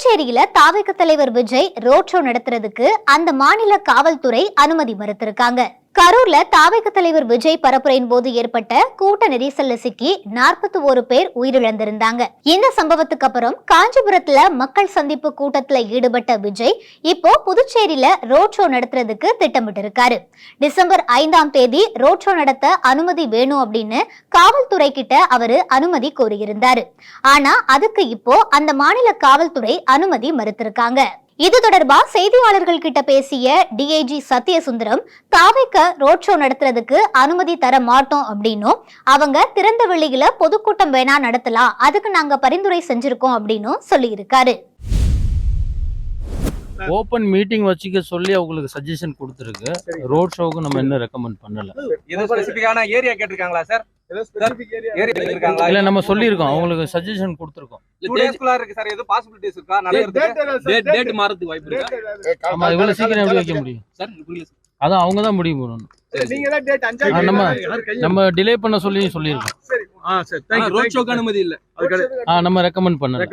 புதுச்சேரியில தாவேக தலைவர் Vijay road show நடத்துறதுக்கு அந்த மாநில காவல்துறை அனுமதி மறுத்திருக்காங்க. கரூர்ல தாவேக தலைவர் விஜய் பரப்புரையின் போது ஏற்பட்ட கூட்ட நெரிசல்ல சிக்கி 41 பேர் உயிரிழந்திருந்தாங்க. இந்த சம்பவத்துக்கு அப்புறம் காஞ்சிபுரத்துல மக்கள் சந்திப்பு கூட்டத்துல ஈடுபட்ட விஜய் இப்போ புதுச்சேரியில ரோட் ஷோ நடத்துறதுக்கு திட்டமிட்டு இருக்காரு. டிசம்பர் 5ஆம் தேதி ரோட் ஷோ நடத்த அனுமதி வேணும் அப்படின்னு காவல்துறை கிட்ட அவரு அனுமதி கோரியிருந்தாரு. ஆனா அதுக்கு இப்போ அந்த மாநில காவல்துறை அனுமதி மறுத்திருக்காங்க. இது தொடர்பா செய்தியாளர்கள் கிட்ட பேசிய டிஐஜி சத்யசுந்தரம், தாவேக ரோட் ஷோ நடத்துறதுக்கு அனுமதி தர மாட்டோம் அப்படின்னும், அவங்க திறந்த வெளியில பொதுக்கூட்டம் வேணா நடத்தலாம், அதுக்கு நாங்க பரிந்துரை செஞ்சிருக்கோம் அப்படின்னு சொல்லி இருக்காரு. ஓபன் மீட்டிங் வச்சுக்க சொல்லி அவங்களுக்கு சஜஷன் கொடுத்துருக்கு. ரோட் ஷோவுக்கு நம்ம என்ன ரெக்கமெண்ட் பண்ணல. ஏதோ ஸ்பெசிஃபிக்கான ஏரியா கேட்டிருக்காங்க சார். ஏரியா கேட்டிருக்காங்க. இல்ல நம்ம சொல்லியிருக்கோம், அவங்களுக்கு சஜஷன் கொடுத்துருக்கோம். 2 டேஸ்க்குள்ள இருக்கு சார். ஏதோ பாசிபிலிட்டிஸ் இருக்கா? டேட் மாறதுக்கு வாய்ப்பு இருக்கா? ஆமா, இவ்வளவு சீக்கிரம் எப்படி வைக்க முடியும் சார்? புரியல சார். அதான் அவங்க தான் முடிவு பண்ணணும். நீங்க தான் டேட் 5 நம்ம டிலே பண்ண சொல்லியிருக்கோம். சரி. சரி. ரோட் ஷோக்கு அனுமதி இல்ல. நம்ம ரெக்கமெண்ட் பண்ணல.